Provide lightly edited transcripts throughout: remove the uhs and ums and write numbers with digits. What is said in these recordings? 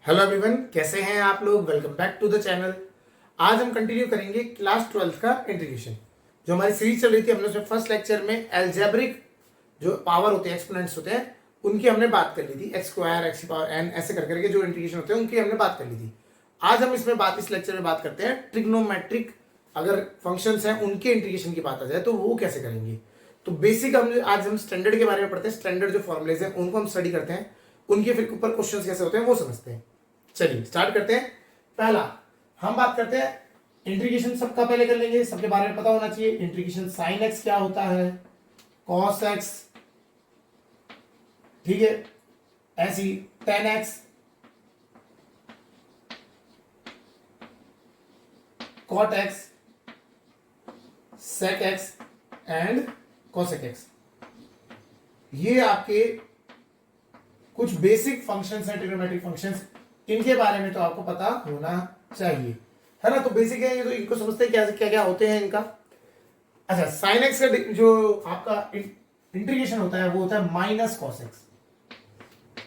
Hello everyone, कैसे हैं आप लोग। Welcome back to the channel. आज हम कंटिन्यू करेंगे क्लास 12 का इंटीग्रेशन। जो हमारी सीरीज चल रही थी, हमने उसमें फर्स्ट लेक्चर में एल्जेब्रिक जो पावर होते हैं, एक्सपोनेंट्स होते हैं, उनकी हमने बात कर ली थी। एक्स स्क्वायर, एक्स की पावर एन, ऐसे कर करके जो इंटीग्रेशन होते हैं उनकी हमने बात कर ली थी। आज हम इस लेक्चर में बात करते हैं ट्रिग्नोमेट्रिक अगर फंक्शंस हैं उनके इंटीग्रेशन की बात आ जाए तो वो कैसे करेंगे। तो बेसिक आज हम स्टैंडर्ड के बारे में पढ़ते हैं। स्टैंडर्ड जो फॉर्मुलेज हैं उनको हम स्टडी करते हैं, उनके फिर ऊपर क्वेश्चंस कैसे होते हैं वो समझते हैं। चलिए स्टार्ट करते हैं। पहला हम बात करते हैं इंटीग्रेशन। सबका पहले कर लेंगे, सबके बारे में पता होना चाहिए। इंटीग्रेशन साइन एक्स क्या होता है, कॉस एक्स, ठीक है, ऐसी tan x, cot x, sec x and cosec x. ये आपके कुछ बेसिक फंक्शंस हैं, ट्रिग्नोमेट्रिक फंक्शंस। इनके बारे में तो आपको पता होना चाहिए, है ना। तो बेसिक है ये, तो इनको समझते हैं क्या क्या क्या होते हैं इनका। अच्छा, साइन एक्स का जो आपका इंटीग्रेशन होता है वो होता है माइनस कॉस एक्स।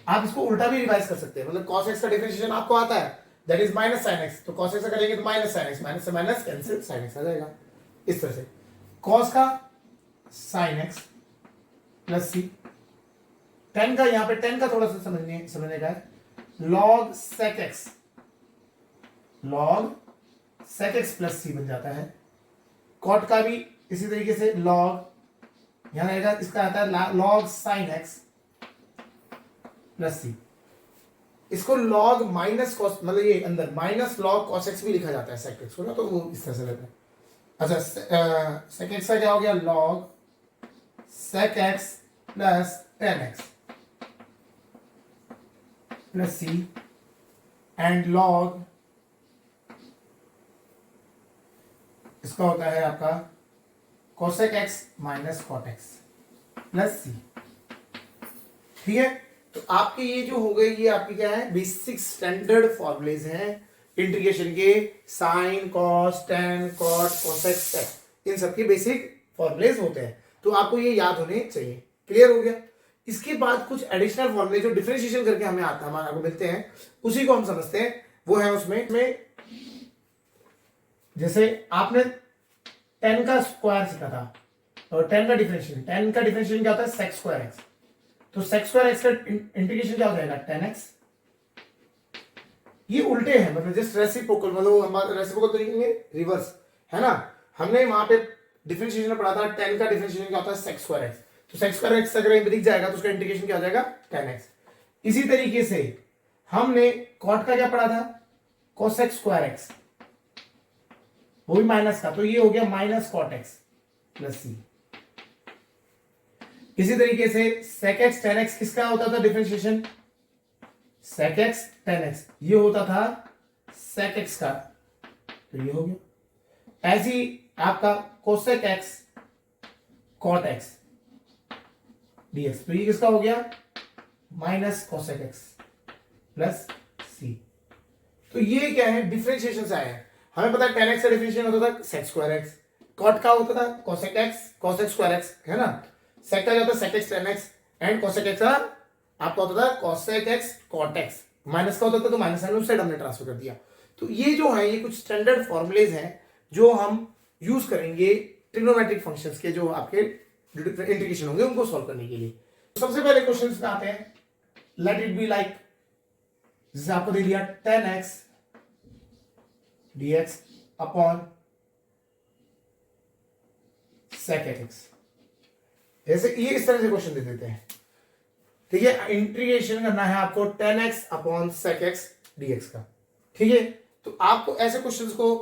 आप इसको उल्टा भी रिवाइज कर सकते हैं, मतलब कॉस एक्स का डिफरेंशिएशन आपको आता है, that is minus sine x. तो कॉस एक्स का करेंगे तो माइनस साइन एक्स, माइनस से माइनस कैंसिल, साइन एक्स आ जाएगा। इस तरह से कॉस का साइन एक्स प्लस सी, टेन का, यहां पे टेन का थोड़ा सा समझने का है, log sec x, log sec x plus C बन जाता है। कॉट का भी इसी तरीके से लॉग, यहां रहेगा, इसका आता है लॉग साइन एक्स प्लस सी। इसको लॉग माइनस कॉस, मतलब ये अंदर माइनस लॉग कॉस एक्स भी लिखा जाता है सेक एक्स को ना, तो वो इस तरह से रहता है। अच्छा, सेक एक्स का क्या हो गया, log sec x plus tan x plus C and log, इसका होता है आपका cosec x minus cot x plus C. ठीक है, तो आपके ये जो हो गए, ये आपकी क्या है, बेसिक स्टैंडर्ड फॉर्मुलेज हैं इंटीग्रेशन के। Sine, cos, tan, cot, cosec, sec, इन सबके बेसिक फॉर्मुलेज होते हैं, तो आपको ये याद होने चाहिए। क्लियर हो गया। इसके बाद कुछ एडिशनल फॉर्मूले जो डिफरेंशिएशन करके हमें आता है, हमारे को मिलते हैं, उसी को हम समझते हैं। वो है उसमें जैसे आपने 10 का स्क्वायर सीखा था, और 10 का डिफरेंशिएशन, 10 का डिफरेंशिएशन क्या होता है, सेक स्क्वायर एक्स। तो सेक स्क्वायर एक्स का इंटीग्रेशन क्या हो जाएगा, 10x। ये उल्टे हैं, मतलब जस्ट रेसिप्रोकल, मतलब हमारा रेसिप्रोकल तो लिखेंगे रिवर्स, है ना। हमने वहां पे डिफरेंशिएशन पढ़ा था, 10 का डिफरेंशिएशन क्या होता है, सेक स्क्वायर एक्स। तो सेक स्क्वायर एक्स अगर दिख जाएगा तो उसका इंटीग्रेशन क्या हो जाएगा, 10x। इसी तरीके से हमने कॉट का क्या पढ़ा था, कोसेक स्क्वायर एक्स, वो भी माइनस का, तो ये हो गया माइनस कॉट एक्स प्लस सी। इसी तरीके से सेक एक्स टेन एक्स किसका होता था differentiation, sec x tan x, ये होता था सेक एक्स का, तो ये हो गया। ऐसी आपका cosec x cot x dx, तो ये किसका हो गया, minus cosec x plus C. तो ये क्या है, डिफरेंशिएशन से आया है। हमें पता है 10x का डिफरेंशिएशन होता था सेक स्क्वायर एक्स, कॉट का होता था cosec x, cosec square x, है ना। सेक का होता है sec x tan x, and cosec x का आपका होता था cosec x cot x. Minus का होता था तो माइनस साइन उस साइड हमने ट्रांसफर कर दिया। तो ये जो है, ये कुछ स्टैंडर्ड फॉर्मुलेज हैं जो हम यूज करेंगे ट्रिग्नोमेट्रिक फंक्शंस के, जो आपके इंटीग्रेशन होंगे उनको सॉल्व करने के लिए। तो सबसे पहले क्वेश्चन में आते हैं, लेट इट बी लाइक, जैसे आपको दे दिया 10x dx upon sec x। जैसे ये इस तरह से क्वेश्चन दे देते हैं, ठीक है। इंटीग्रेशन करना है आपको 10x upon sec x dx का, ठीक है। तो आपको ऐसे क्वेश्चंस को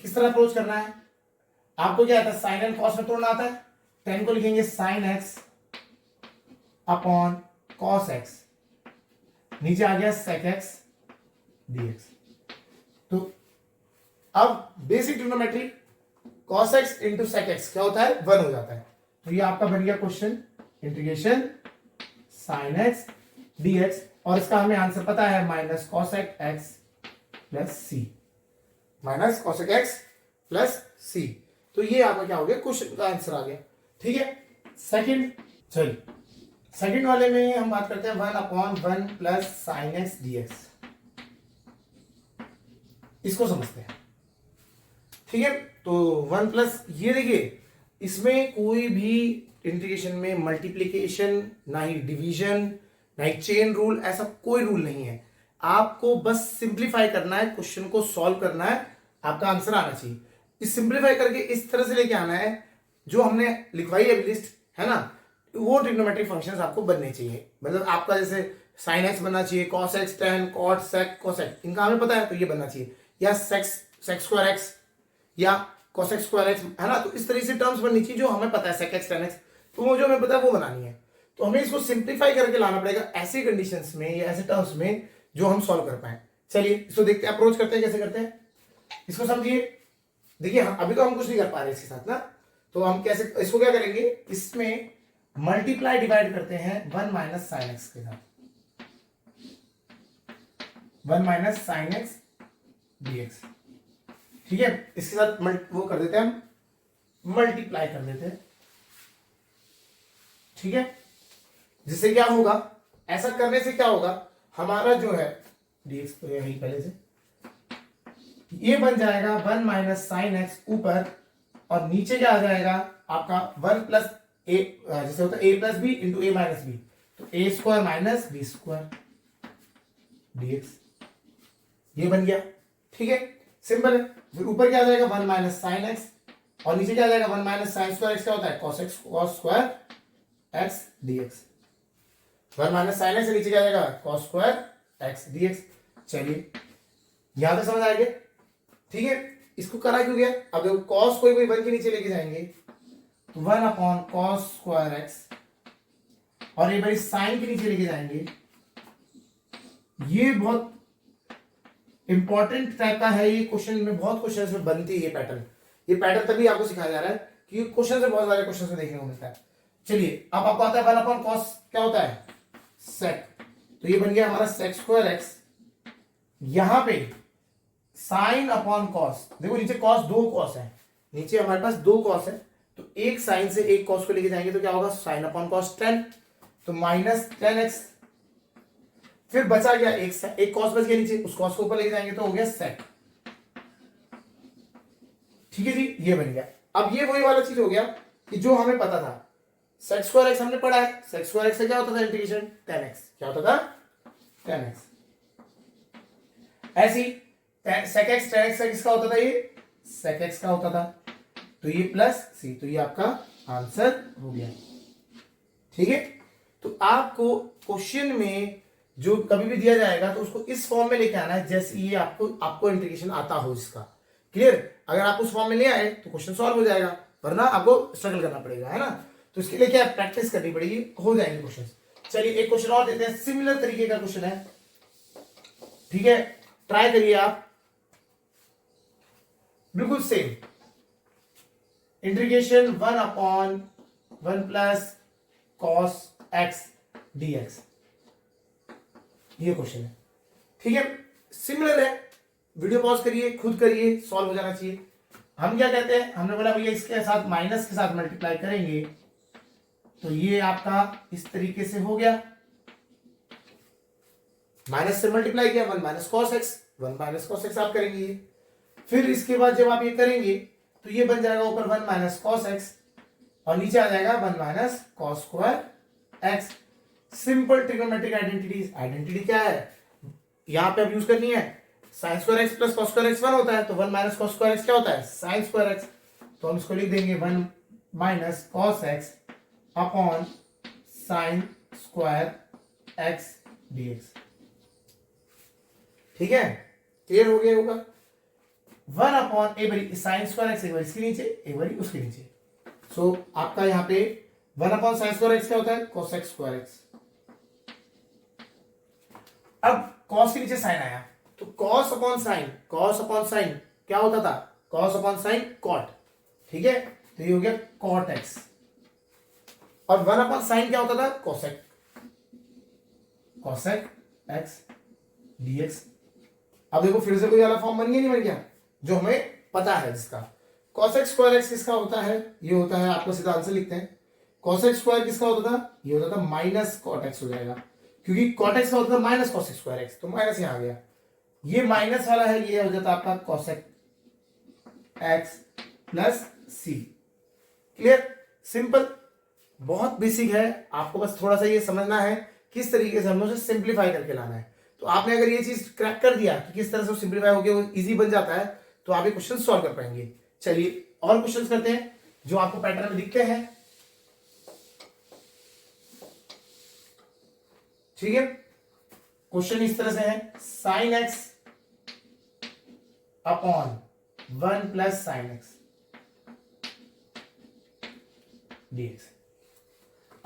किस तरह अप्रोच करना है, आपको क्या आता है, साइन एंड कॉस में तोड़ना आता है। 10 को लिखेंगे sine x upon cos x, नीचे आ गया sec x dx। तो अब basic trigonometry cos x into sec x क्या होता है, 1 हो जाता है। तो ये आपका बन गया question, integration sin x dx, और इसका हमें आंसर पता है माइनस cosec x प्लस सी, minus cosec x plus C. तो ये आपका क्या हो गया, क्वेश्चन का आंसर आ गया, ठीक है। सेकंड, चलिए सेकंड वाले में हम बात करते हैं 1 upon 1 plus sine x D x. इसको समझते हैं। ठीक है, तो 1 प्लस ये देखिए, इसमें कोई भी इंटीग्रेशन में मल्टीप्लीकेशन, ना ही डिवीजन, ना ही चेन रूल, ऐसा कोई रूल नहीं है। आपको बस सिंप्लीफाई करना है, क्वेश्चन को सॉल्व करना है, आपका आंसर आना चाहिए। इस सिंप्लीफाई करके इस तरह से लेके आना है, जो हमने लिखवाई है लिस्ट, है ना, वो ट्रिग्नोमेट्रिक फंक्शंस आपको बनने चाहिए। मतलब आपका जैसे साइन एक्स बनना चाहिए, कॉस एक्स, टेन, कॉट, सेक, कोसेक, इनका हमें पता है तो ये बनना चाहिए, या सेक स्क्वायर एक्स या कोसेक स्क्वायर एक्स, है ना। तो इस तरह से टर्म्स बननी चाहिए जो हमें पता है, सेक एक्स, टेन एक्स, तो वो जो हमें पता है वो बनानी है। तो हमें इसको सिंप्लीफाई करके लाना पड़ेगा ऐसी कंडीशंस में या ऐसे टर्म्स में जो हम सॉल्व कर पाए। चलिए इसको देखते हैं, अप्रोच करते हैं, कैसे करते हैं इसको समझिए। देखिए अभी तो हम कुछ नहीं कर पा रहे इसके साथ ना, तो हम कैसे इसको क्या करेंगे, इसमें मल्टीप्लाई डिवाइड करते हैं 1 माइनस साइन एक्स के साथ, 1 माइनस साइन एक्स डीएक्स। ठीक है, इसके साथ वो कर देते हैं, हम मल्टीप्लाई कर देते हैं। ठीक है, जिससे क्या होगा, ऐसा करने से क्या होगा, हमारा जो है डीएक्स तो यही पहले से, ये बन जाएगा 1 माइनस साइन एक्स ऊपर, और नीचे क्या आ जाएगा आपका 1 प्लस ए, जैसे होता है A plus B into A minus B, तो A square minus B square dx, ये बन गया। ठीक है, सिंपल है। फिर ऊपर क्या आ जाएगा 1 माइनस साइन एक्स, और नीचे क्या आ जाएगा 1 माइनस साइन स्क्वायर एक्स, क्या होता है cos x cos square x dx. 1 minus sine x, नीचे क्या आ जाएगा कॉस स्क्वायर एक्स डीएक्स। चलिए यहां तक समझ आएगा। ठीक है, इसको करा क्यों गया, अब देखो कॉस कोई कोई 1 के नीचे लेके जाएंगे तो 1 अपॉन कॉस स्क्वायर एक्स, और ये बड़ी साइन के नीचे लेके जाएंगे। ये बहुत इंपॉर्टेंट टाइप का है, ये क्वेश्चन में बहुत क्वेश्चन में बनती है ये पैटर्न। ये पैटर्न तभी आपको सिखाया जा रहा है कि क्वेश्चन से बहुत सारे क्वेश्चन में देखने को मिलता है। चलिए अब आपको आता है 1 अपॉन कॉस क्या होता है सेक, तो ये बन गया हमारा सेक स्क्वायर एक्स। यहां पे साइन अपॉन कॉस, देखो नीचे कॉस, 2 कॉस है, नीचे हमारे पास 2 कॉस है, तो एक साइन से एक कॉस को लेके जाएंगे तो क्या होगा साइन अपॉन कॉस 10, तो माइनस 10x। फिर बचा गया एक कॉस बच गया नीचे, उस कॉस को ऊपर लेके जाएंगे तो हो गया सेक। ठीक है जी, ये बन गया। अब ये वही वाला चीज हो गया कि जो हमें पता था, सेक स्क्वायर एक्स हमने पढ़ा है, सेक स्क्वायर एक्स से क्या होता था इंटीग्रेशन 10x, क्या होता था 10x। ऐसी सेक एक्स 10x से किसका होता था, ये सेक एक्स का होता था, तो ये प्लस सी, तो ये आपका आंसर हो गया। ठीक है, तो आपको क्वेश्चन में जो कभी भी दिया जाएगा तो उसको इस फॉर्म में लेके आना है जैसे ये आपको इंटीग्रेशन आता हो इसका। क्लियर, अगर आप उस फॉर्म में ले आए तो क्वेश्चन सॉल्व हो जाएगा, वरना आपको स्ट्रगल करना पड़ेगा, है ना। तो इसके लिए क्या प्रैक्टिस करनी पड़ेगी, हो जाएंगे क्वेश्चन। चलिए एक क्वेश्चन और देते हैं, सिमिलर तरीके का क्वेश्चन है। ठीक है, ट्राई करिए आप, बिल्कुल same integration 1 upon 1 plus cos x dx, ये क्वेश्चन है। ठीक है, सिमिलर है, वीडियो पॉज करिए, खुद करिए, सॉल्व हो जाना चाहिए। हम क्या कहते हैं, हमने बोला भैया इसके साथ माइनस के साथ मल्टीप्लाई करेंगे तो ये आपका इस तरीके से हो गया, माइनस से मल्टीप्लाई किया 1 minus cos x, 1 minus cos x आप करेंगे ये। फिर इसके बाद जब आप ये करेंगे तो ये बन जाएगा ऊपर 1 माइनस कॉस एक्स, और नीचे आ जाएगा 1 minus cos square x. Simple trigonometric identities, identity क्या है यहां पे अब यूज करनी है, sine square x plus cos square x 1 होता है, तो 1 माइनस कॉस स्क्वायर एक्स क्या होता है साइन स्क्वायर एक्स, तो हम इसको लिख देंगे 1 minus cos x upon sine square x dx. ठीक है, क्लियर हो गया होगा। 1 अपॉन ए बड़ी साइन स्क्वायर एक्स, एक बार इसके नीचे एक बार उसके नीचे, सो आपका यहाँ पे 1 अपॉन साइन स्क्वायर एक्स क्या होता है cos x स्क्वायर एक्स। अब cos के नीचे साइन आया तो cos अपॉन साइन क्या होता था cos अपॉन साइन cot। ठीक है, तो ये हो गया cot x, और 1 अपॉन साइन क्या होता था cosec x dx। अब देखो फिर से कोई वाला फॉर्म बन गया, नहीं बन गया, जो हमें पता है जिसका cosec स्क्वायर एक्स किसका होता है, ये होता है, आपको सीधा आंसर लिखते हैं, cosec स्क्वायर किसका होता था, ये होता था माइनस cot x हो जाएगा, क्योंकि cot x का होता था माइनस cosec स्क्वायर एक्स, तो माइनस यहां आ गया, ये माइनस वाला है, ये हो जाता है आपका कोसेक एक्स प्लस सी। क्लियर, सिंपल, बहुत बेसिक है, आपको बस थोड़ा सा ये समझना है किस तरीके से हम उसे सिंप्लीफाई करके लाना है। तो आपने अगर ये चीज क्रैक कर दिया कि किस तरह से सिंप्लीफाई हो गया, वो इजी बन जाता है, तो आप ये क्वेश्चन सॉल्व कर पाएंगे। चलिए और क्वेश्चंस करते हैं जो आपको पैटर्न में दिखते हैं। ठीक है, क्वेश्चन इस तरह से है, sine x upon 1 plus sine x dx.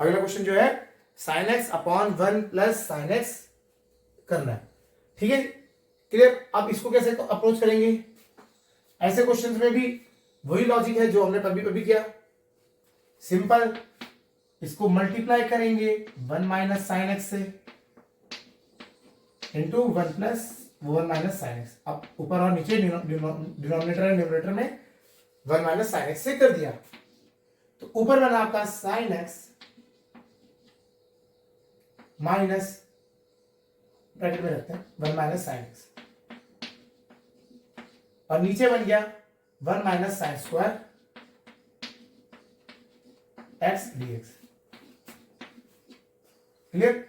अगला क्वेश्चन जो है sine x upon 1 plus sine x करना है। ठीक है, क्लियर। अब इसको कैसे अप्रोच करेंगे? ऐसे क्वेश्चंस में भी वही लॉजिक है जो हमने कभी किया, सिंपल, इसको मल्टीप्लाई करेंगे 1 माइनस साइन एक्स से into 1 plus 1 minus sine x. अब ऊपर और नीचे डिनोमिनेटर और न्यूमरेटर में 1 माइनस साइन एक्स से कर दिया, तो ऊपर बना आपका साइन एक्स माइनस, ब्रैकेट में रखते हैं 1 माइनस साइन एक्स, और नीचे बन गया 1 minus sine square x dx. Clear,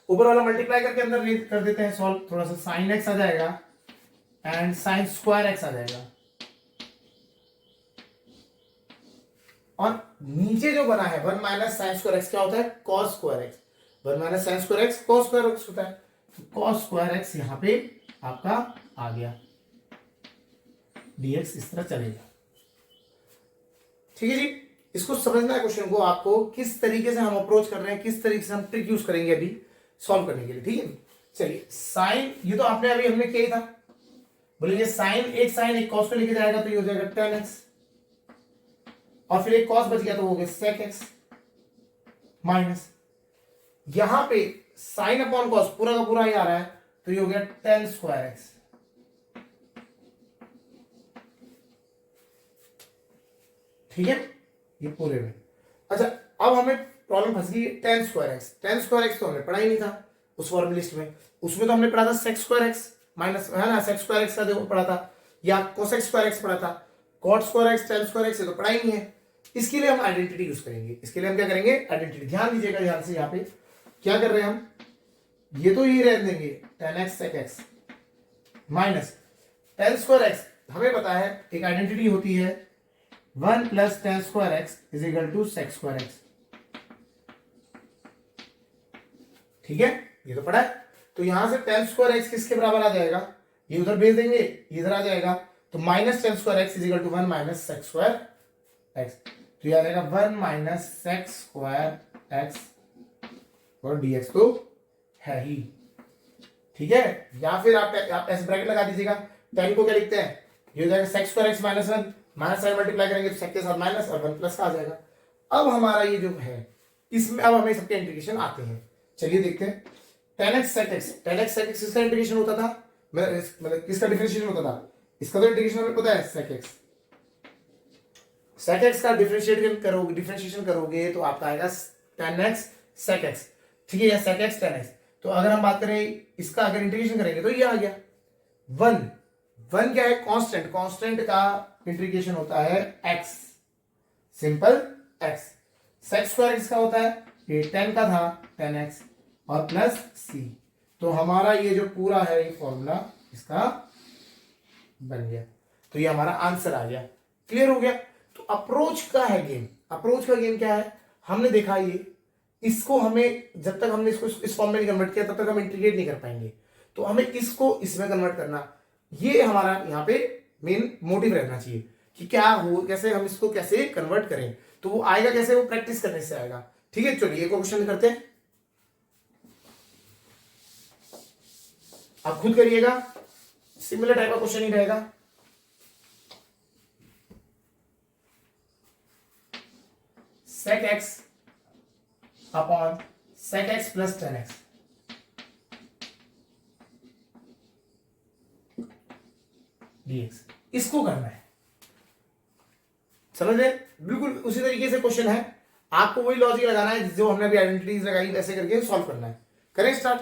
ऊपर वाला मल्टीप्लाई करके अंदर कर देते हैं सॉल्व, थोड़ा सा साइन एक्स आ जाएगा एंड साइन स्क्वायर एक्स आ जाएगा, और नीचे जो बना है 1 माइनस साइन स्क्वायर एक्स क्या होता है? Cos square x. 1 minus sine square x cos square x होता है, तो कॉस स्क्वायर एक्स यहां पे आपका आ गया, डीएक्स इस तरह चलेगा। ठीक है जी, इसको समझना है क्वेश्चन को आपको, किस तरीके से हम अप्रोच कर रहे हैं, किस तरीके से हम ट्रिक यूज करेंगे अभी सॉल्व करने के लिए। ठीक है, चलिए साइन, ये तो आपने अभी हमने किया ही था, बोलेंगे साइन एक कॉस को लेके जाएगा तो ये हो जाएगा tan x, और फिर एक कॉस बच गया तो वो हो गया sec x माइनस, यहां पे साइन अपॉन कॉस पूरा का पूरा ही आ रहा है तो ये हो गया tan स्क्वायर x। ठीक है, ये पूरे में। अच्छा, अब हमें प्रॉब्लम फंस गई tan स्क्वायर x तो हमने पढ़ा ही नहीं था उस फॉर्मूलिस्ट में, उसमें तो हमने पढ़ा था sec स्क्वायर x माइनस, है ना, sec स्क्वायर x का जो पढ़ा था, या cosec स्क्वायर x पढ़ा था, cot square x tan square x तो पढ़ा ही नहीं है। इसके लिए हम आइडेंटिटी यूज करेंगे, इसके लिए हम क्या करेंगे? आइडेंटिटी। ध्यान दीजिएगा ध्यान से, यहाँ पे क्या कर रहे हैं हम, ये तो ये रहने देंगे tan x sec x minus tan square x, हमें पता है एक आइडेंटिटी होती है 1 plus tan square x is equal to sec square x। ठीक है, ये तो पढ़ा है, तो यहां से tan स्क्वायर x किसके बराबर आ जाएगा? ये उधर भेज देंगे, इधर आ जाएगा, तो minus tan square x is equal to 1 minus sec square x, तो ये आ जाएगा 1 माइनस sec स्क्वायर x, और dx तो है ही। ठीक है, या फिर आप ऐसे ब्रैकेट लगा दीजिएगा, tan को क्या लिखते हैं, ये हो जाएगा sec square x minus 1, minus sign multiply करेंगे तो sec के साथ माइनस और 1 प्लस का आ जाएगा। अब हमारा ये जो है इसमें अब हमें सबके इंटीग्रेशन आते हैं, चलिए देखते हैं। tan x sec x किसका इंटीग्रेशन होता था, मतलब किसका डिफरेंशिएशन होता था? इसका तो इंटीग्रेशन हमें पता है sec x का डिफरेंशिएशन करोगे तो आपका आएगा tan x sec x। ठीक है, या sec x tan x। तो अगर हम बात करें इसका, अगर इंटीग्रेशन करेंगे तो ये आ गया 1 क्या है? कांस्टेंट का इंटीग्रेशन होता है x, simple x। sec square x का होता है, ये tan का था tan x और प्लस c, तो हमारा ये जो पूरा है ये फॉर्मूला इसका बन गया, तो ये हमारा आंसर आ गया। क्लियर हो गया? तो अप्रोच का है गेम, अप्रोच का गेम क्या है, हमने देखा ये, इसको हमें जब तक हमने इसको इस फॉर्म में नहीं कन्वर्ट किया तब तक हम इंटीग्रेट नहीं कर पाएंगे, तो हमें इसको इसमें कन्वर्ट करना, ये हमारा यहाँ पे मेन मोटिव रहना चाहिए कि क्या हो, कैसे हम इसको कैसे कन्वर्ट करें, तो वो आएगा कैसे, वो प्रैक्टिस करने से आएगा। ठीक है, चलिए एक क्वेश्चन करते हैं, आप खुद करिएगा, सिमिलर टाइप का क्वेश्चन ही रहेगा। sec x upon sec x plus tan x, dx, इसको करना है, समझ रहे? बिल्कुल उसी तरीके से क्वेश्चन है, आपको वही लॉजिक लगाना है जो हमने अभी आइडेंटिटीज लगाई, वैसे करके सॉल्व करना है। करें स्टार्ट।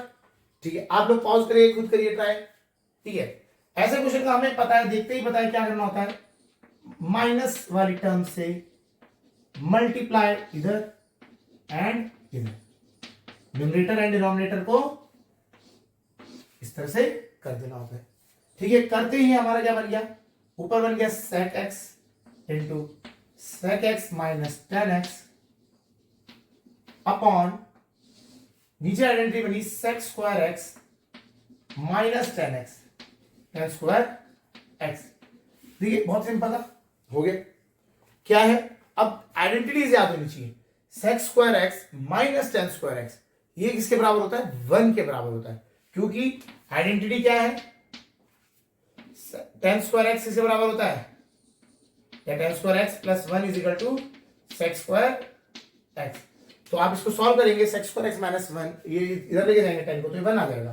ठीक है, आप लोग पॉज करिए, खुद करिए ट्राई। ठीक है, ऐसे क्वेश्चन का हमें पता है, देखते ही पता है क्या करना होता है, माइनस वाली टर्म से मल्टीप्लाई इधर एंड इधर, न्यूमरेटर एंड डिनोमिनेटर को इस तरह से कर देना होता है। ठीक है, करते ही हमारा क्या बन गया, ऊपर बन गया sec x into sec x minus tan x upon नीचे आइडेंटिटी बनी sec square x minus tan x, ten square x. देखिए बहुत सिंपल था, हो गया। क्या है, अब आइडेंटिटीज याद होनी चाहिए, sec square x minus ten square x, ये किसके बराबर होता है, 1 के बराबर होता है, क्योंकि आइडेंटिटी क्या है, टेन स्क्वायर एक्स किसके बराबर होता है, या tan square x plus 1 is equal to sec square x. तो आप इसको सॉल्व करेंगे, सेक्स स्क्वायर एक्स माइनस 1, ये इधर लेके जाएंगे टेन को, तो ये 1 आ जाएगा,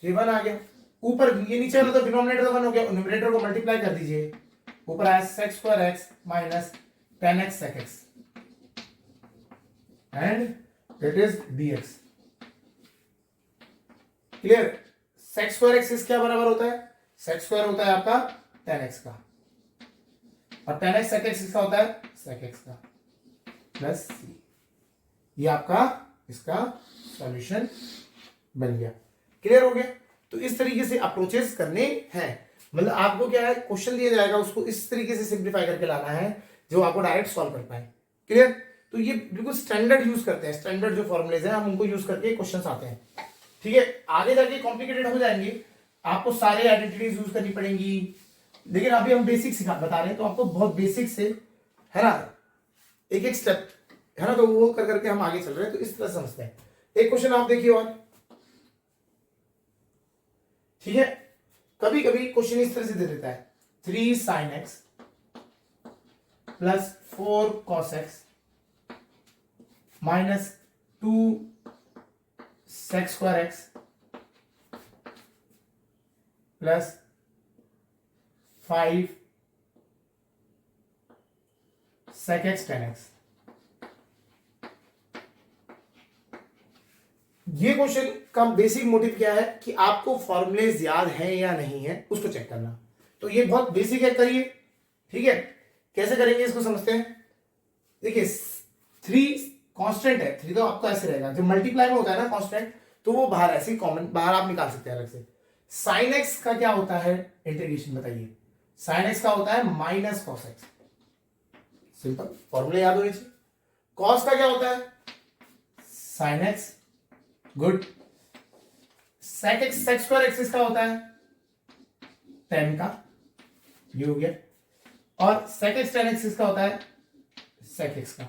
तो ये 1 आ गया। ऊपर ये नीचे वाला तो डिनोमिनेटर तो 1 हो गया, न्यूमरेटर को मल्टीप्लाई कर दीजिए, ऊपर आया sec square x minus tan x sec x and it is dx। Clear, sec square x किसके बराबर होता है, सेक्स स्क्वायर होता है आपका टेन एक्स का, और टेन एक्स सेक एक्स किसका होता है, सेक एक्स का, प्लस सी। ये आपका इसका सॉल्यूशन बन गया। क्लियर हो गया। तो इस तरीके से अप्रोचेस करने हैं, मतलब आपको क्या है, क्वेश्चन दिया जाएगा, उसको इस तरीके से सिंप्लीफाई करके लाना है जो आपको डायरेक्ट सॉल्व कर पाए। क्लियर, तो ये बिल्कुल स्टैंडर्ड यूज करते हैं, स्टैंडर्ड जो फॉर्मुलेज हैं हम उनको यूज करके क्वेश्चन आते हैं। ठीक है, आगे जाके कॉम्प्लिकेटेड हो जाएंगे, आपको सारे आइडेंटिटीज यूज करनी पड़ेंगी, लेकिन अभी हम बेसिक सिखा बता रहे हैं, तो आपको बहुत बेसिक से, है ना, एक एक स्टेप, है ना, तो वो कर करके हम आगे चल रहे हैं, तो इस तरह समझते हैं। एक क्वेश्चन आप देखिए और, ठीक है, कभी कभी क्वेश्चन इस तरह से दे देता है, 3 sin x plus 4 cos x minus 2 sec square x plus 5 sec x tan x। ये क्वेश्चन का बेसिक मोटिव क्या है कि आपको फॉर्मुलेज याद है या नहीं है उसको चेक करना, तो ये बहुत बेसिक है, करिए। ठीक है, कैसे करेंगे इसको समझते हैं। देखिए 3 कांस्टेंट है, 3 तो आपको ऐसे रहेगा, जो मल्टीप्लाई में होता है ना कांस्टेंट, तो वो बाहर ऐसे कॉमन बाहर आप निकाल सकते हैं अलग से। साइन एक्स का क्या होता है इंटीग्रेशन बताइए, साइन एक्स का होता है minus cos x, simple formula याद होने चाहिए। कॉस का क्या होता है, sine x, good. Sec x, sec square x का होता है टेन का, ये हो गया, और सेक एक्स टेन एक्स का होता है सेक एक्स का,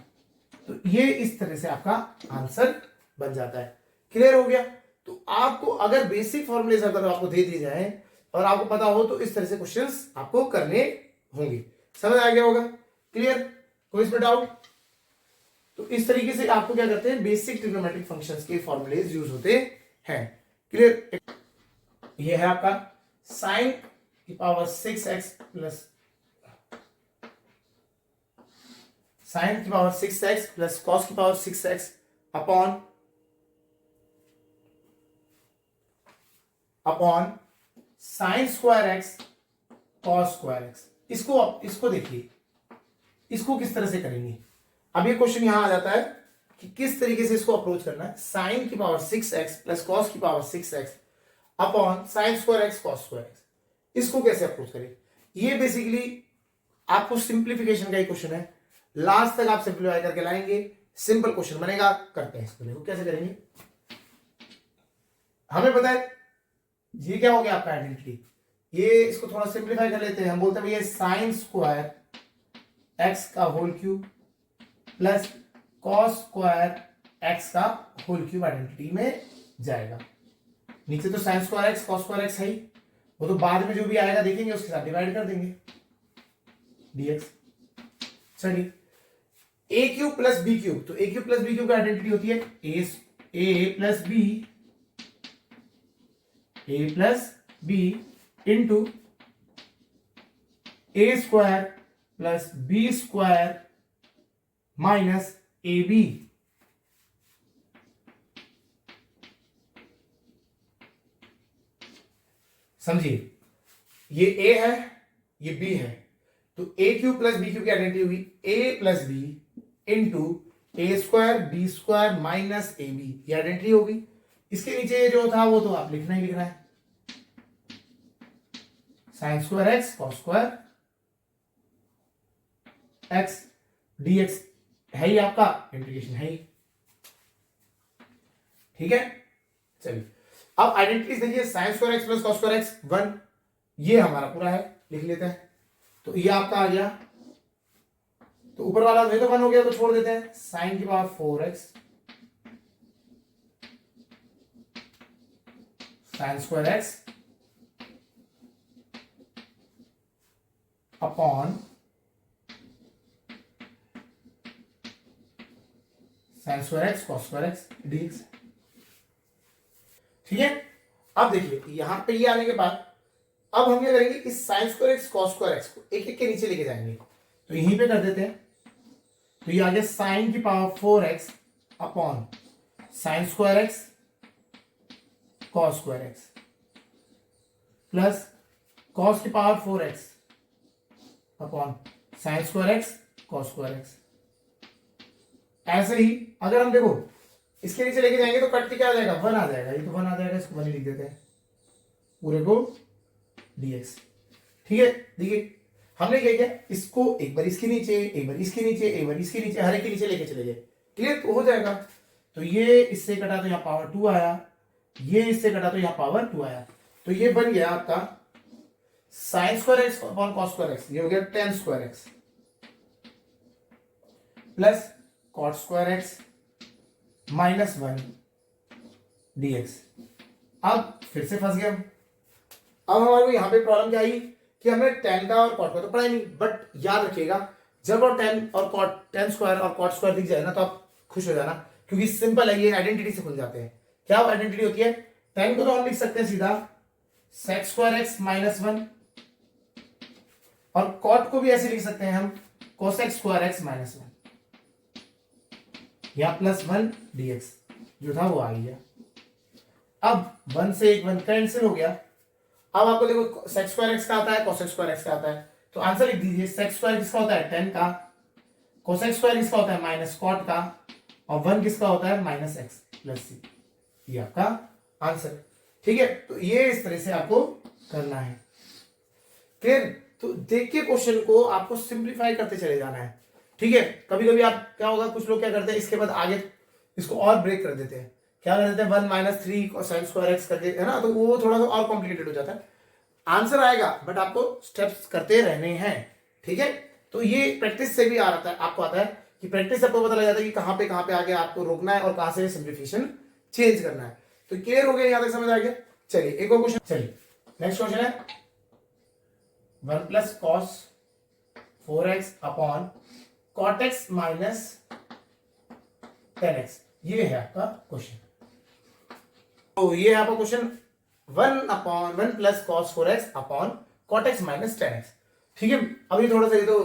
तो ये इस तरह से आपका आंसर बन जाता है। क्लियर हो गया। तो आपको अगर बेसिक फॉर्मूले अगर आपको दे दिए जाए और आपको पता हो, तो इस तरह से क्वेश्चंस आपको करने होंगे। समझ आ गया होगा, क्लियर, कोई इसमें डाउट। तो इस तरीके से आपको क्या करते हैं, बेसिक ट्रिग्नोमेट्रिक फंक्शंस के फॉर्मूलेज यूज होते हैं। क्लियर, ये है आपका साइन की पावर 6x प्लस साइन की पावर 6x प्लस कॉस की power 6x upon sine square x cos square x. इसको देखिए, इसको किस तरह से करेंगे। अब ये क्वेश्चन यहां आ जाता है कि किस तरीके से इसको अप्रोच करना है। साइन की पावर 6x प्लस कॉस की power 6x upon sine square x cos square x, इसको कैसे अप्रोच करें। ये बेसिकली आपको सिंप्लीफिकेशन का ही क्वेश्चन है, लास्ट तक आप सिंप्लीफाई करके लाएंगे, सिंपल क्वेश्चन बनेगा। करते हैं इसको, देखो कैसे करेंगे। हमें पता है ये क्या हो गया आपका आइडेंटिटी, ये इसको थोड़ा सिंप्लीफाई कर लेते हैं। हम बोलते हैं भैया साइन स्क्वायर एक्स का whole cube plus cos square x का होल क्यूब आइडेंटिटी में जाएगा। नीचे तो sine square x cos square x है ही, वो तो बाद में जो भी आएगा देखेंगे उसके साथ डिवाइड कर देंगे dx। चलिए A cube plus B cube, तो A cube plus B cube का आइडेंटिटी होती है A plus B into A square plus B square minus A B. समझिए, ये ए है, ये बी है, तो A cube plus B cube की आइडेंटिटी होगी A plus B into A square B square minus A B, ये identity होगी। इसके नीचे जो था वो तो आप लिखना ही लिखना है, sine square x cos square x dx है ही आपका, इंटीग्रेशन है ही। ठीक है, चलिए अब आइडेंटिटीज देखिए, sign square x plus cos square x 1, ये हमारा पूरा है, लिख लेते हैं। तो ये आपका आ गया, तो ऊपर वाला नहीं तो 1 हो गया तो छोड़ देते हैं, साइन की power 4x sine square x upon sine square x cos square x dx. ठीक है, अब देखिए यहां पे ये आने के बाद अब हम क्या करेंगे, इस sign square x cos square x को एक एक के नीचे लेके जाएंगे, तो यहीं पे कर देते हैं। तो ये आ गया साइन की power 4x upon sine square x cos square x plus cos की power 4x upon sine square x cos square x. ऐसे ही अगर हम देखो इसके नीचे लेके जाएंगे तो कट के क्या आ जाएगा, 1 आ जाएगा, ये तो 1 आ जाएगा, इसको 1 ही लिख देते हैं पूरे को dx। ठीक है, देखिए हमने क्या किया, इसको एक बार इसके नीचे, एक बार इसके नीचे, एक बार इसके नीचे, हर एक के नीचे लेके चले गए। क्लियर तो हो जाएगा। तो ये इससे कटा तो यहाँ पावर 2 आया, ये इससे कटा तो यहाँ पावर 2 आया, तो ये बन गया आपका sine square x upon cos square x, ये हो गया tan square x plus cot square x minus 1 dx. अब फिर से फंस गया। अब हमारे को यहां पे प्रॉब्लम क्या आई कि हमने टेन का और कॉट का तो पढ़ा ही नहीं, बट याद रखिएगा जब और टेन और कॉट, टेन स्क्वायर और कॉट स्क्वायर दिख जाए ना तो आप खुश हो जाना, क्योंकि सिंपल है, ये आइडेंटिटी से खुल जाते हैं। क्या आइडेंटिटी होती है, टेन को तो हम लिख सकते हैं सीधा सेक्स स्क्वायर एक्स माइनस 1, और कॉट को भी ऐसे लिख सकते हैं हम कोसेक्स स्क्वायर एक्स माइनस 1 या प्लस 1 डीएक्स, जो था वो आ गया। अब 1 से एक 1 कैंसिल हो गया। अब आपको देखो सेक्स स्क्वायर एक्स का आता है, कोसेक्स स्क्वायर एक्स का आता है, तो आंसर लिख दीजिए। सेक्स स्क्वायर किसका होता है, 10 का, कोसेक्स स्क्वायर किसका होता है, माइनस कॉट का, और 1 किसका होता है, माइनस एक्स प्लस सी। ये आपका आंसर। ठीक है, तो ये इस तरह से आपको करना है। क्लियर, तो देख के क्वेश्चन को आपको सिंप्लीफाई करते चले जाना है। ठीक है, कभी कभी आप क्या होगा, कुछ लोग क्या करते हैं इसके बाद आगे इसको और ब्रेक कर देते हैं, क्या कर देते हैं 1 माइनस 3 साइन स्क्वायर एक्स करके, है ना, तो वो थोड़ा सा और कॉम्प्लिकेटेड हो जाता है। आंसर आएगा बट आपको स्टेप्स करते रहने हैं। ठीक है, तो ये प्रैक्टिस से भी आ रहा है, आपको आता है कि प्रैक्टिस से आपको पता लग जाता है कि कहां पे आगे आपको रोकना है और कहां से सिंप्लीफिकेशन चेंज करना है। तो क्लियर हो गया, यहां तक समझ आ गया। चलिए एक और क्वेश्चन, चलिए नेक्स्ट क्वेश्चन है 1 plus cos 4x upon cot x minus 10x, ये है आपका क्वेश्चन। तो ये है आपका question 1 plus cos 4x upon cot x minus 10x। ठीक है, अभी थोड़ा सा ये तो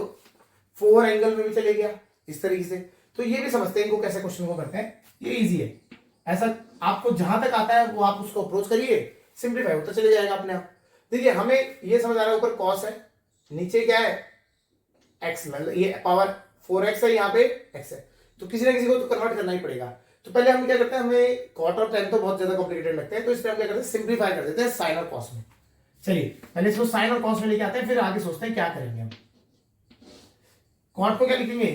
4 एंगल में भी चले गया इस तरीके से, तो ये भी समझते हैं इनको कैसे क्वेश्चन को करते हैं। ये इजी है, ऐसा आपको जहां तक आता है वो आप उसको अप्रोच करिए, सिंप्लीफाई होता चले जाएगा अपने आप। देखिए हमें ये समझ आ रहा है, ऊपर कॉस है, नीचे क्या है एक्स, मतलब ये पावर 4x है, यहाँ पे x है, तो किसी ना किसी को तो कन्वर्ट करना ही पड़ेगा। तो पहले हम क्या करते हैं, हमें कॉट और टेन तो बहुत ज्यादा कॉम्प्लिकेटेड लगते हैं, तो इसलिए हम क्या करते हैं सिंप्लीफाई कर देते हैं साइन और कॉस में। चलिए पहले इसको साइन और कॉस में लेके आते हैं, फिर आगे सोचते हैं क्या करेंगे हम। कॉट को क्या लिखेंगे,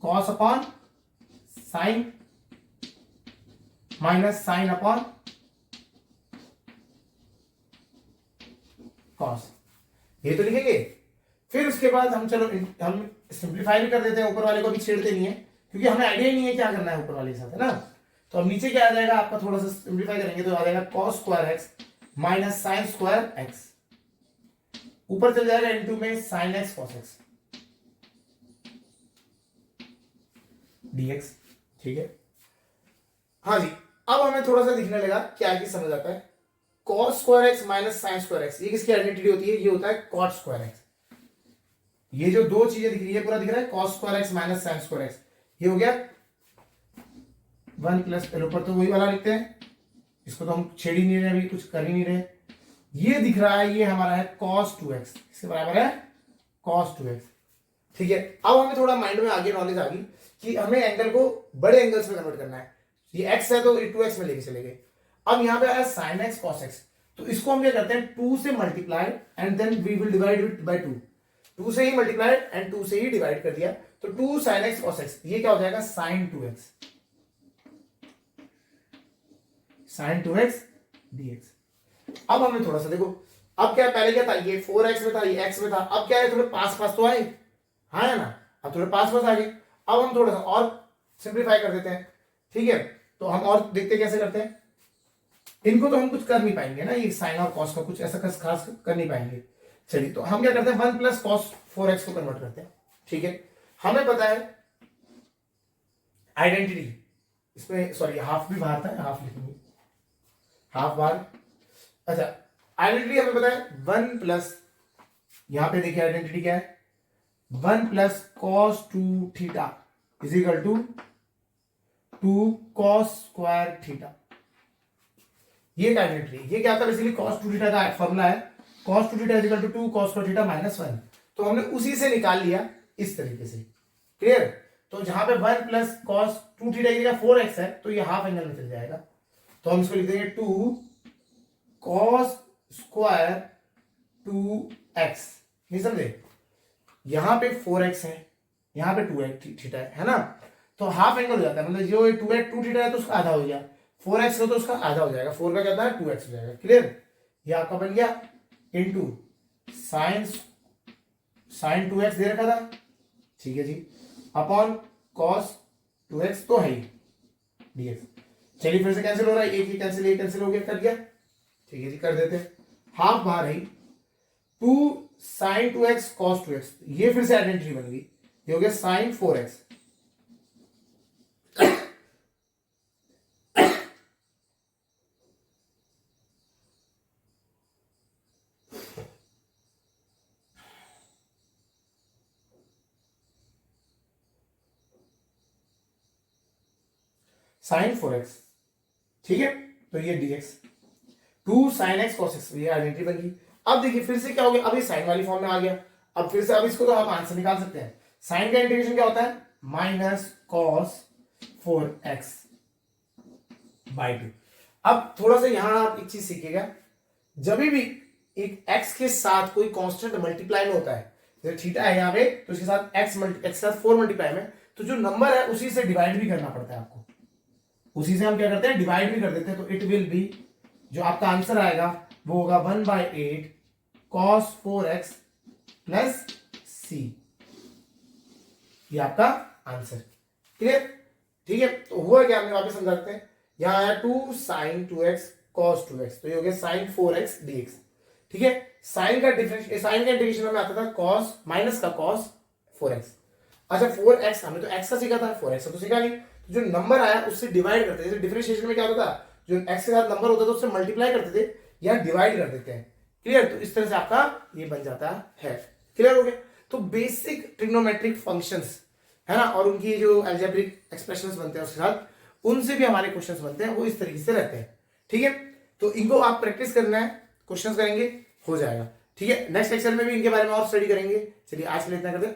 cos upon sine minus sine upon cos, ये तो लिखेंगे। फिर उसके बाद हम चलो हम सिंप्लीफाई भी कर देते हैं, ऊपर वाले को भी छेड़ते नहीं है क्योंकि हमें आइडिया नहीं है क्या करना है ऊपर वाले के साथ, है ना। तो अब नीचे क्या आ जाएगा आपका, थोड़ा सा सिंप्लीफाई करेंगे तो आ जाएगा cos square x minus sine square x, ऊपर चल जाएगा इनटू में sine x cos x dx. ठीक है, हाँ जी। अब हमें थोड़ा सा दिखने लगा क्या की समझ आता है, cos square x minus sine square x, ये किसकी आइडेंटिटी होती है, ये होता है कॉट स्क्वायर एक्स। ये जो दो चीजें दिख रही है, पूरा दिख रहा है cos square x minus sine square x, ये हो गया 1 प्लस, ऊपर तो वही वाला लिखते हैं, इसको तो हम छेड़ ही नहीं रहे, अभी कुछ कर ही नहीं रहे। ये दिख रहा है, ये हमारा है cos 2x, इसके बराबर है cos 2x। ठीक है, अब हमें थोड़ा माइंड में आगे नॉलेज आ गई कि हमें एंगल को बड़े एंगल्स में कन्वर्ट करना है। ये x है तो 2x में लेके चले गए। अब यहाँ पे आया sin x cos x, तो इसको हम क्या करते हैं 2 से multiply and then we will divide it by 2। 2 से ही मल्टीप्लाई एंड 2 से ही डिवाइड कर दिया, तो 2 sin x cos x, ये क्या हो जाएगा sin 2x, sin 2x dx। अब हमें थोड़ा सा देखो, अब क्या पहले क्या था, ये 4x में था, ये x में था, अब क्या है थोड़े पास पास तो आए, हाँ है ना, अब थोड़े पास पास आ गए। अब हम थोड़ा सा और सिंप्लीफाई कर देते हैं। ठीक है, तो हम और देखते कैसे करते हैं। इनको तो हम कुछ कर नहीं पाएंगे ना, ये साइन और कॉस का कुछ ऐसा खास कर नहीं पाएंगे। चलिए, तो हम क्या करते हैं 1 प्लस कॉस 4x को कन्वर्ट करते हैं। ठीक है, हमें पता है आइडेंटिटी, इसमें सॉरी हाफ भी बाहर था, हाफ लिखेंगे, हाफ बाहर। अच्छा, आइडेंटिटी हमें पता है 1 प्लस, यहां पे देखिए आइडेंटिटी क्या है, 1 plus cos 2 theta is equal to 2 cos square theta. ये आइडेंटिटी, ये क्या था बेसिकली cos 2 थीटा का फॉर्मूला है, cos 2 theta is equal to 2 cos square theta minus 1। तो हमने उसी से निकाल लिया इस तरीके से। क्लियर, तो जहां पे 1 प्लस cos 2 थीटा की जगह 4x है, तो ये हाफ एंगल में चल जाएगा, तो हम इसको लिख देंगे 2 cos स्क्वायर 2x। नहीं समझे, यहां पे 4x है, यहां पे 2x थीटा है ना, तो हाफ एंगल हो जाता है, मतलब जो 2 थीटा है तो उसका आधा हो गया, 4x हो तो उसका आधा हो जाएगा, 4 का क्या है 2x हो जाएगा। क्लियर, ये आपका बन गया इनटू साइन 2x दे रखा था, ठीक है जी, अपॉन cos 2x तो है ही dx। चलिए फिर से कैंसिल हो रहा है, एक ही कैंसिल, एक कैंसिल हो गया, कर दिया। ठीक है जी, कर देते हैं, हाफ बाहर है 2 sin 2x cos 2x, ये फिर से आइडेंटिटी बन गई, ये हो गया sin 4x। sin 4x, ठीक है, तो ये dx 2 sin x cos x, ये आइडेंटिटी बन गई। अब देखिए फिर से क्या हो गया, अब ये साइन वाली फॉर्म में आ गया, अब फिर से अब इसको तो हम आंसर निकाल सकते हैं। साइन का इंटीग्रेशन क्या होता है, माइनस cos 4x बाई 2। अब थोड़ा सा यहां आप एक चीज सीखिएगा, जब भी एक x के साथ कोई कांस्टेंट मल्टीप्लाई में होता है, जैसे थीटा है यहाँ पे, तो इसके साथ x के साथ 4 मल्टीप्लाई में, तो जो नंबर है उसी से डिवाइड भी करना पड़ता है आपको, उसी से हम क्या करते हैं डिवाइड भी कर देते हैं, तो इट विल बी, जो आपका आंसर आएगा वो होगा 1/8 cos 4x प्लस c, ये आपका आंसर। क्लियर, ठीक है, तो हुआ क्या, हमने वापस समझाते हैं, यहां आया 2 sin 2x cos 2x, तो ये हो गया sin 4x dx। ठीक है, साइन का डिफरेंस, साइन का इंटीग्रेशन में आता था cos माइनस का cos 4x। अच्छा 4x हमने तो x का सीखा था, 4x का तो सीखा नहीं, तो जो नंबर आया उससे डिवाइड करते थे। जैसे डिफरेंशिएशन में क्या होता था, जो x के साथ नंबर होता था उससे मल्टीप्लाई करते थे या डिवाइड कर देते हैं। क्लियर, तो इस तरह से आपका ये बन जाता है। क्लियर हो गया, तो बेसिक ट्रिग्नोमेट्रिक फंक्शंस है ना, और उनकी जो अलजेब्रिक एक्सप्रेशंस बनते हैं उसके साथ, उनसे भी हमारे क्वेश्चंस बनते हैं, वो इस तरीके से रहते हैं। ठीक है, तो इनको आप प्रैक्टिस करना है, क्वेश्चंस करेंगे, हो जाएगा। ठीक है, नेक्स्ट लेक्चर में भी इनके बारे में और स्टडी करेंगे। चलिए आज के लिए इतना करते हैं।